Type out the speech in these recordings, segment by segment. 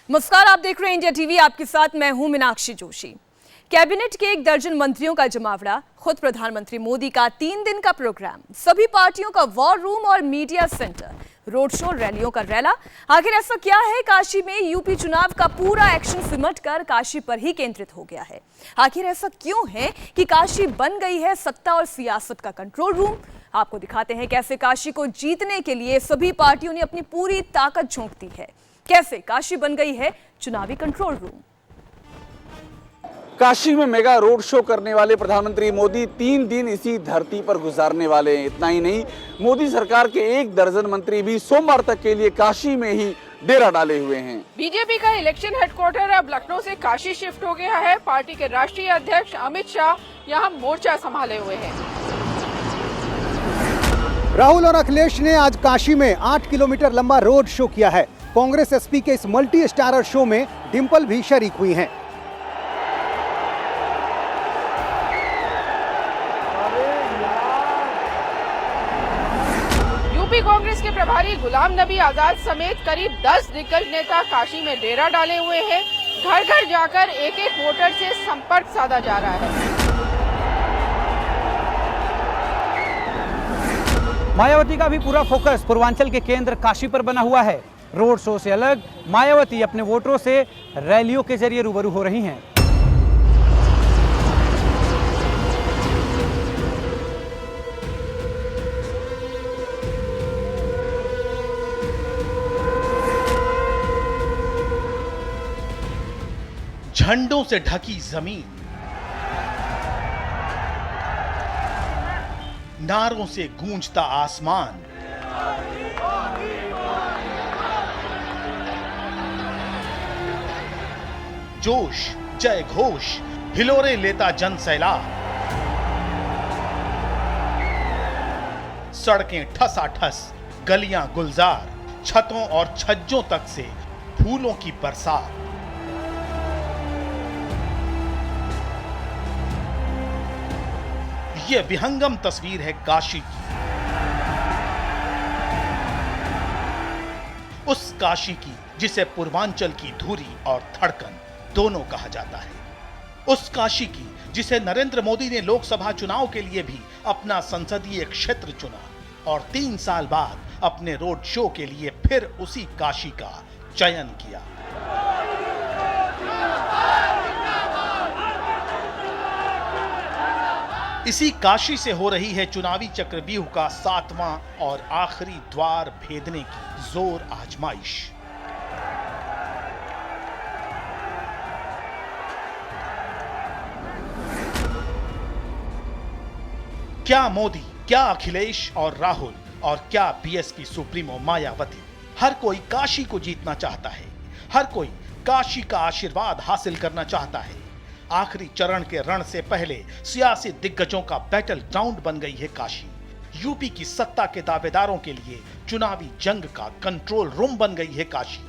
नमस्कार, आप देख रहे हैं इंडिया टीवी। आपके साथ मैं हूं मीनाक्षी जोशी। कैबिनेट के 1 दर्जन मंत्रियों का जमावड़ा, खुद प्रधानमंत्री मोदी का 3 दिन का प्रोग्राम, सभी पार्टियों का वॉर रूम और मीडिया सेंटर, रोड शो, रैलियों का रैला। आखिर ऐसा क्या है काशी में? यूपी चुनाव का पूरा एक्शन सिमट कर काशी पर ही केंद्रित हो गया है। आखिर ऐसा क्यों है कि काशी बन गई है सत्ता और सियासत का कंट्रोल रूम? आपको दिखाते हैं कैसे काशी को जीतने के लिए सभी पार्टियों ने अपनी पूरी ताकत झोंक दी है, कैसे काशी बन गई है चुनावी कंट्रोल रूम। काशी में मेगा रोड शो करने वाले प्रधानमंत्री मोदी 3 दिन इसी धरती पर गुजारने वाले हैं। इतना ही नहीं, मोदी सरकार के 1 दर्जन मंत्री भी सोमवार तक के लिए काशी में ही डेरा डाले हुए हैं। बीजेपी का इलेक्शन हेडक्वार्टर अब लखनऊ से काशी शिफ्ट हो गया है। पार्टी के राष्ट्रीय अध्यक्ष अमित शाह यहाँ मोर्चा संभाले हुए हैं। राहुल और अखिलेश ने आज काशी में 8 किलोमीटर लंबा रोड शो किया है। कांग्रेस एसपी के इस मल्टी स्टारर शो में डिंपल भी शरीक हुई हैं। यूपी कांग्रेस के प्रभारी गुलाम नबी आजाद समेत करीब 10 दिग्गज नेता काशी में डेरा डाले हुए हैं। घर घर जाकर एक एक वोटर से संपर्क साधा जा रहा है। मायावती का भी पूरा फोकस पूर्वांचल के केंद्र काशी पर बना हुआ है। रोड शो से अलग मायावती अपने वोटरों से रैलियों के जरिए रूबरू हो रही हैं। झंडों से ढकी जमीन, नारों से गूंजता आसमान, जोश, जय घोष, हिलोरे लेता जन सैलाब, सड़कें ठसाठस, गलियां गुलजार, छतों और छज्जों तक से फूलों की बरसात। यह विहंगम तस्वीर है काशी की, उस काशी की जिसे पूर्वांचल की धुरी और धड़कन दोनों कहा जाता है। उस काशी की जिसे नरेंद्र मोदी ने लोकसभा चुनाव के लिए भी अपना संसदीय क्षेत्र चुना और 3 साल बाद अपने रोड शो के लिए फिर उसी काशी का चयन किया। इसी काशी से हो रही है चुनावी चक्रव्यूह का 7वां और आखिरी द्वार भेदने की जोर आजमाइश। क्या मोदी, क्या अखिलेश और राहुल और क्या बीएसपी सुप्रीमो मायावती, हर कोई काशी को जीतना चाहता है। हर कोई काशी का आशीर्वाद हासिल करना चाहता है। आखिरी चरण के रण से पहले सियासी दिग्गजों का बैटल ग्राउंड बन गई है काशी। यूपी की सत्ता के दावेदारों के लिए चुनावी जंग का कंट्रोल रूम बन गई है काशी।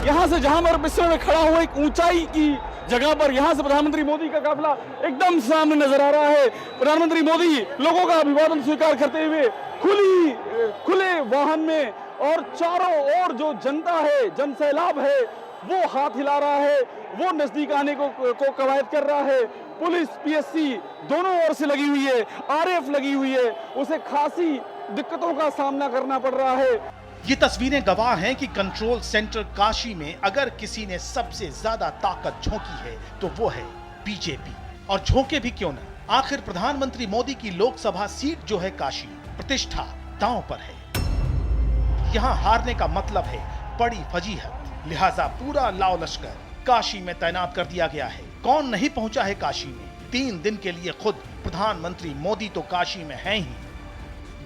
यहाँ से जहां पर विश्व में खड़ा हुआ एक ऊंचाई की जगह पर यहाँ से प्रधानमंत्री मोदी का काफिला एकदम सामने नजर आ रहा है। प्रधानमंत्री मोदी लोगों का अभिवादन स्वीकार करते हुए खुले वाहन में, और चारों ओर जो जनता है, जनसैलाब है, वो हाथ हिला रहा है, वो नजदीक आने को कवायद कर रहा है। पुलिस, पीएससी दोनों ओर से लगी हुई है, आरएएफ लगी हुई है। उसे खासी दिक्कतों का सामना करना पड़ रहा है। ये तस्वीरें गवाह हैं कि कंट्रोल सेंटर काशी में अगर किसी ने सबसे ज्यादा ताकत झोंकी है तो वो है बीजेपी। और झोंके भी क्यों ना, आखिर प्रधानमंत्री मोदी की लोकसभा सीट जो है काशी, प्रतिष्ठा दांव पर है। यहाँ हारने का मतलब है बड़ी फजीहत। लिहाजा पूरा लाव लश्कर काशी में तैनात कर दिया गया है। कौन नहीं पहुंचा है काशी में? 3 दिन के लिए खुद प्रधानमंत्री मोदी तो काशी में हैं ही।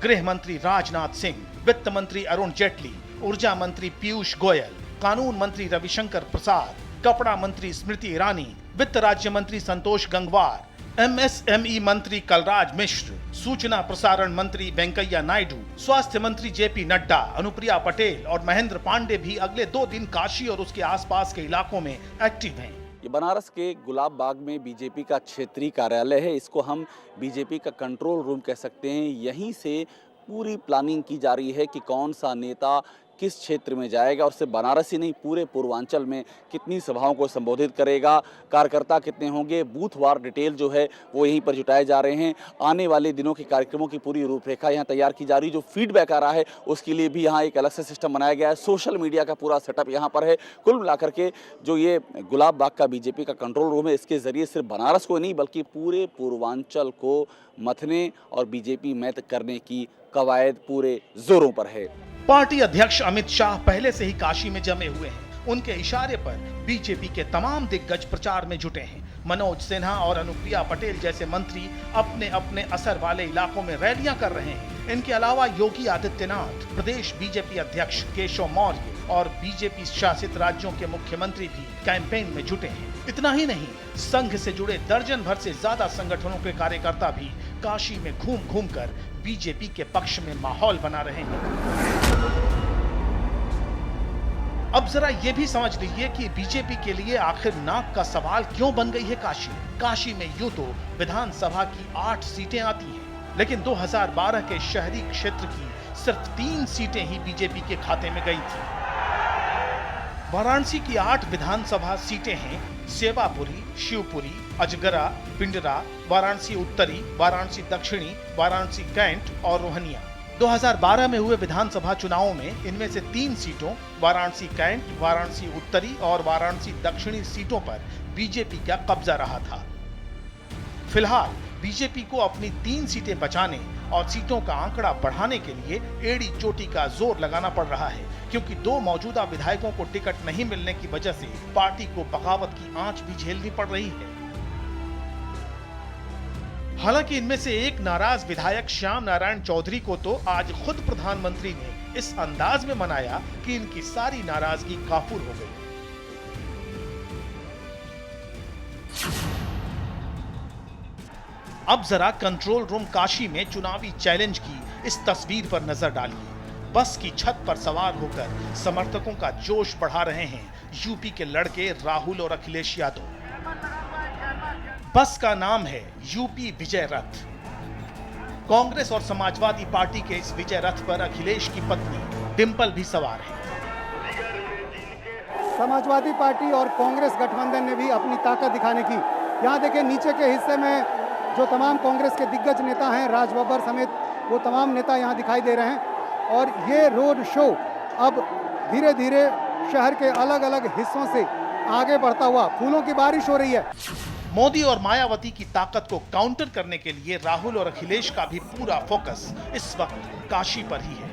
गृह मंत्री राजनाथ सिंह, वित्त मंत्री अरुण जेटली, ऊर्जा मंत्री पीयूष गोयल, कानून मंत्री रविशंकर प्रसाद, कपड़ा मंत्री स्मृति ईरानी, वित्त राज्य मंत्री संतोष गंगवार, एमएसएमई मंत्री कलराज मिश्र, सूचना प्रसारण मंत्री वेंकैया नायडू, स्वास्थ्य मंत्री जेपी नड्डा, अनुप्रिया पटेल और महेंद्र पांडे भी अगले 2 दिन काशी और उसके आसपास के इलाकों में एक्टिव हैं। ये बनारस के गुलाब बाग में बीजेपी का क्षेत्रीय कार्यालय है। इसको हम बीजेपी का कंट्रोल रूम कह सकते हैं। यहीं से पूरी प्लानिंग की जा रही है कि कौन सा नेता किस क्षेत्र में जाएगा और सिर्फ बनारस ही नहीं पूरे पूर्वांचल में कितनी सभाओं को संबोधित करेगा, कार्यकर्ता कितने होंगे, बूथवार डिटेल जो है वो यहीं पर जुटाए जा रहे हैं। आने वाले दिनों के कार्यक्रमों की पूरी रूपरेखा यहाँ तैयार की जा रही है। जो फीडबैक आ रहा है उसके लिए भी यहाँ एक अलग से सिस्टम बनाया गया है। सोशल मीडिया का पूरा सेटअप यहाँ पर है। कुल मिलाकर के जो ये गुलाब बाग का बीजेपी का कंट्रोल रूम है, इसके जरिए सिर्फ बनारस को नहीं बल्कि पूरे पूर्वांचल को मथने और बीजेपी मैत करने की कवायद पूरे जोरों पर है। पार्टी अध्यक्ष अमित शाह पहले से ही काशी में जमे हुए हैं। उनके इशारे पर बीजेपी के तमाम दिग्गज प्रचार में जुटे हैं। मनोज सिन्हा और अनुप्रिया पटेल जैसे मंत्री अपने अपने असर वाले इलाकों में रैलियां कर रहे हैं। इनके अलावा योगी आदित्यनाथ, प्रदेश बीजेपी अध्यक्ष केशव मौर्य और बीजेपी शासित राज्यों के मुख्यमंत्री भी कैंपेन में जुटे हैं। इतना ही नहीं, संघ से जुड़े दर्जन भर से ज्यादा संगठनों के कार्यकर्ता भी काशी में घूम घूम कर बीजेपी के पक्ष में माहौल बना रहे हैं। अब जरा ये भी समझ लीजिए कि बीजेपी के लिए आखिर नाक का सवाल क्यों बन गई है काशी। काशी में यूं तो विधानसभा की 8 सीटें आती हैं, लेकिन 2012 के शहरी क्षेत्र की सिर्फ 3 सीटें ही बीजेपी के खाते में गई थी। वाराणसी की 8 विधानसभा सीटें हैं सेवापुरी, शिवपुरी, अजगरा, पिंडरा, वाराणसी उत्तरी, वाराणसी दक्षिणी, वाराणसी कैंट और रोहनिया। 2012 में हुए विधानसभा चुनावों में इनमें से 3 सीटों वाराणसी कैंट, वाराणसी उत्तरी और वाराणसी दक्षिणी सीटों पर बीजेपी का कब्जा रहा था। फिलहाल बीजेपी को अपनी 3 सीटें बचाने और सीटों का आंकड़ा बढ़ाने के लिए एड़ी चोटी का जोर लगाना पड़ रहा है, क्योंकि 2 मौजूदा विधायकों को टिकट नहीं मिलने की वजह से पार्टी को बगावत की आंच भी झेलनी पड़ रही है। हालांकि इनमें से एक नाराज विधायक श्याम नारायण चौधरी को तो आज खुद प्रधानमंत्री ने इस अंदाज में मनाया कि इनकी सारी नाराजगी काफूर हो गई। अब जरा कंट्रोल रूम काशी में चुनावी चैलेंज की इस तस्वीर पर नजर डालिए। बस की छत पर सवार होकर समर्थकों का जोश बढ़ा रहे हैं यूपी के लड़के राहुल और अखिलेश यादव। बस का नाम है यूपी विजय रथ। कांग्रेस और समाजवादी पार्टी के इस विजय रथ पर अखिलेश की पत्नी डिंपल भी सवार है। समाजवादी पार्टी और कांग्रेस गठबंधन ने भी अपनी ताकत दिखाने की। यहाँ देखिए नीचे के हिस्से में जो तमाम कांग्रेस के दिग्गज नेता हैं, राज बब्बर समेत वो तमाम नेता यहाँ दिखाई दे रहे हैं। और ये रोड शो अब धीरे धीरे शहर के अलग अलग हिस्सों से आगे बढ़ता हुआ फूलों की बारिश हो रही है। मोदी और मायावती की ताकत को काउंटर करने के लिए राहुल और अखिलेश का भी पूरा फोकस इस वक्त काशी पर ही है।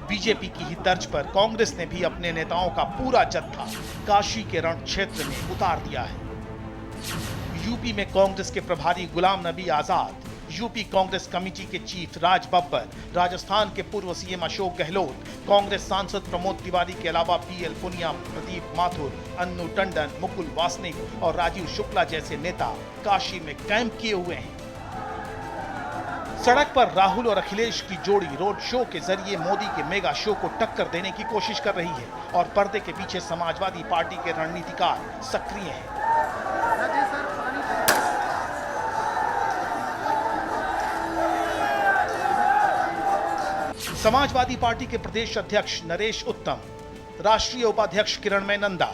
बीजेपी की ही तर्ज पर कांग्रेस ने भी अपने नेताओं का पूरा जत्था काशी के रण क्षेत्र में उतार दिया है। यूपी में कांग्रेस के प्रभारी गुलाम नबी आजाद, यूपी कांग्रेस कमेटी के चीफ राज बब्बर, राजस्थान के पूर्व सीएम अशोक गहलोत, कांग्रेस सांसद प्रमोद तिवारी के अलावा पीएल पुनिया, प्रदीप माथुर, अन्नू टंडन, मुकुल वासनिक और राजीव शुक्ला जैसे नेता काशी में कैंप किए हुए हैं। सड़क पर राहुल और अखिलेश की जोड़ी रोड शो के जरिए मोदी के मेगा शो को टक्कर देने की कोशिश कर रही है और पर्दे के पीछे समाजवादी पार्टी के रणनीतिकार सक्रिय हैं। समाजवादी पार्टी के प्रदेश अध्यक्ष नरेश उत्तम, राष्ट्रीय उपाध्यक्ष किरणमय नंदा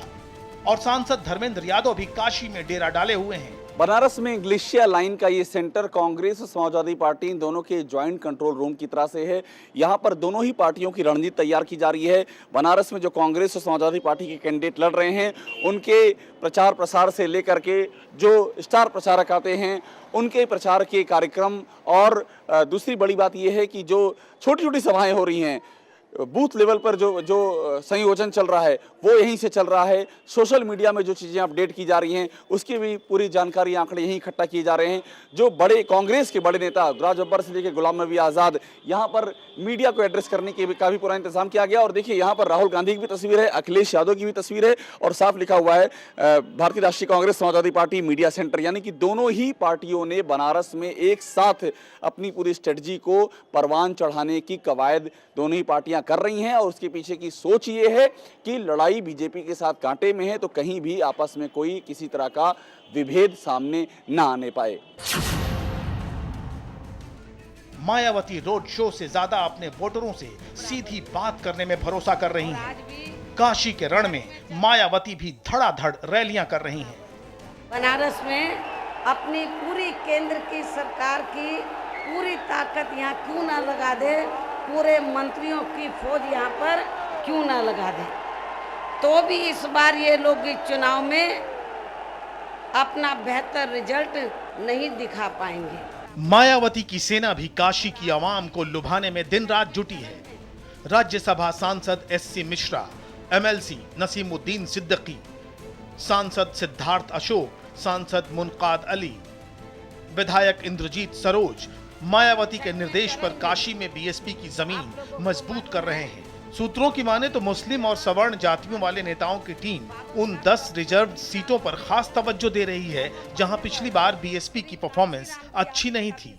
और सांसद धर्मेंद्र यादव भी काशी में डेरा डाले हुए हैं। बनारस में ग्लेशियर लाइन का ये सेंटर कांग्रेस और समाजवादी पार्टी इन दोनों के ज्वाइंट कंट्रोल रूम की तरह से है। यहाँ पर दोनों ही पार्टियों की रणनीति तैयार की जा रही है। बनारस में जो कांग्रेस और समाजवादी पार्टी के कैंडिडेट लड़ रहे हैं उनके प्रचार प्रसार से लेकर के जो स्टार प्रचारक आते हैं उनके प्रचार के कार्यक्रम, और दूसरी बड़ी बात यह है कि जो छोटी छोटी सभाएं हो रही हैं बूथ लेवल पर जो संयोजन चल रहा है वो यहीं से चल रहा है। सोशल मीडिया में जो चीज़ें अपडेट की जा रही हैं उसकी भी पूरी जानकारी आंकड़े यहीं इकट्ठा किए जा रहे हैं। जो बड़े कांग्रेस के बड़े नेता राज बब्बर से लेकर गुलाम नबी आज़ाद, यहाँ पर मीडिया को एड्रेस करने के का भी पूरा इंतजाम किया गया। और देखिए यहाँ पर राहुल गांधी की भी तस्वीर है, अखिलेश यादव की भी तस्वीर है और साफ लिखा हुआ है भारतीय राष्ट्रीय Congress Samajwadi party media centre. यानी कि दोनों ही पार्टियों ने बनारस में एक साथ अपनी पूरी स्ट्रेटजी को परवान चढ़ाने की कवायद दोनों ही पार्टियां कर रही हैं। और उसके पीछे की सोच ये है कि लड़ाई बीजेपी के साथ कांटे में है तो कहीं भी आपस में कोई किसी तरह का विभेद सामने ना आने पाए। मायावती रोड शो से ज्यादा अपने वोटरों से सीधी बात करने में भरोसा कर रही हैं। काशी के रण में मायावती भी धड़ाधड़ रैलियां कर रही हैं। बनारस में अपनी पूरी केंद्र की सरकार की पूरी ताकत यहाँ क्यों ना लगा दे, पूरे मंत्रियों की फौज यहाँ पर क्यों ना लगा दे, तो भी इस बार ये लोग इस चुनाव में अपना बेहतर रिजल्ट नहीं दिखा पाएंगे। मायावती की सेना भी काशी की आवाम को लुभाने में दिन रात जुटी है। राज्यसभा सांसद एससी मिश्रा, एमएलसी नसीमुद्दीन सिद्दीकी, सांसद सिद्धार्थ अशोक, सांसद मुनकाद अली, विधायक इंद्रजीत सरोज मायावती के निर्देश पर काशी में बीएसपी की जमीन मजबूत कर रहे हैं। सूत्रों की माने तो मुस्लिम और सवर्ण जातियों वाले नेताओं की टीम उन 10 रिजर्व सीटों पर खास तवज्जो दे रही है जहां पिछली बार बीएसपी की परफॉर्मेंस अच्छी नहीं थी।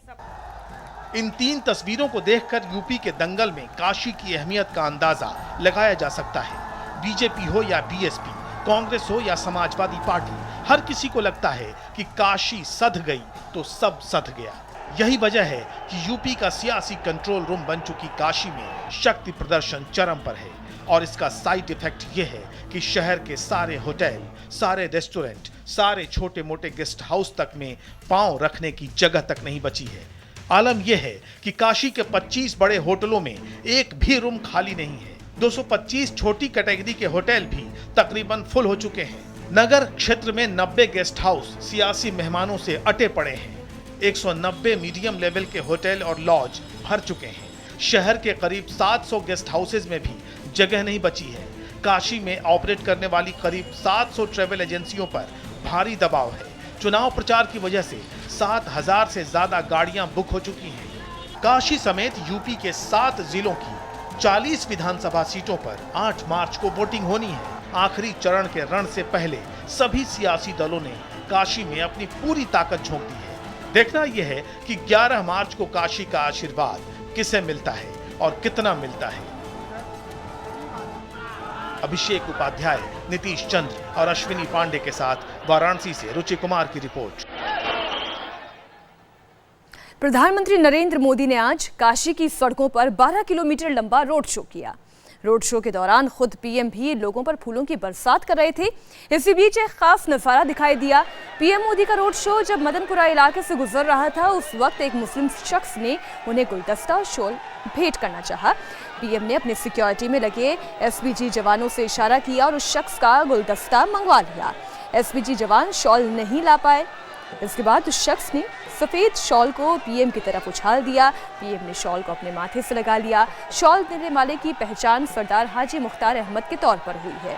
इन 3 तस्वीरों को देखकर यूपी के दंगल में काशी की अहमियत का अंदाजा लगाया जा सकता है। बीजेपी हो या बीएसपी, कांग्रेस हो या समाजवादी पार्टी, हर किसी को लगता है कि काशी सध गई तो सब सध गया। यही वजह है कि यूपी का सियासी कंट्रोल रूम बन चुकी काशी में शक्ति प्रदर्शन चरम पर है। और इसका साइड इफेक्ट यह है कि शहर के सारे होटल, सारे रेस्टोरेंट, सारे छोटे मोटे गेस्ट हाउस तक में पांव रखने की जगह तक नहीं बची है। आलम यह है कि काशी के 25 बड़े होटलों में एक भी रूम खाली नहीं है। 225 छोटी कैटेगरी के होटल भी तकरीबन फुल हो चुके हैं। नगर क्षेत्र में 90 गेस्ट हाउस सियासी मेहमानों से अटे पड़े हैं। 190 मीडियम लेवल के होटल और लॉज भर चुके हैं। शहर के करीब 700 गेस्ट हाउसेज में भी जगह नहीं बची है। काशी में ऑपरेट करने वाली करीब 700 ट्रैवल एजेंसियों पर भारी दबाव है। चुनाव प्रचार की वजह से 7000 से ज्यादा गाड़ियां बुक हो चुकी हैं। काशी समेत यूपी के 7 जिलों की 40 विधानसभा सीटों पर 8 मार्च को वोटिंग होनी है। आखिरी चरण के रण से पहले सभी सियासी दलों ने काशी में अपनी पूरी ताकत झोंक दी है। देखना यह है कि 11 मार्च को काशी का आशीर्वाद किसे मिलता है और कितना मिलता है। अभिषेक उपाध्याय, नीतीश चंद्र और अश्विनी पांडे के साथ वाराणसी से रुचि कुमार की रिपोर्ट। प्रधानमंत्री नरेंद्र मोदी ने आज काशी की सड़कों पर 12 किलोमीटर लंबा रोड शो किया। रोड शो के दौरान खुद पीएम भी लोगों पर फूलों की बरसात कर रहे थे। इसी बीच एक खास नजारा दिखाई दिया। पीएम मोदी का रोड शो जब मदनपुरा इलाके से गुजर रहा था, उस वक्त एक मुस्लिम शख्स ने उन्हें गुलदस्ता और शॉल भेंट करना चाहा। पीएम ने अपने सिक्योरिटी में लगे एसपीजी जवानों से इशारा किया और उस शख्स का गुलदस्ता मंगवा लिया। एसपीजी जवान शॉल नहीं ला पाए। इसके बाद उस शख्स ने सफेद शॉल को पीएम की तरफ उछाल दिया। पीएम ने शॉल को अपने माथे से लगा लिया। शॉल देने वाले की पहचान सरदार हाजी मुख्तार अहमद के तौर पर हुई है।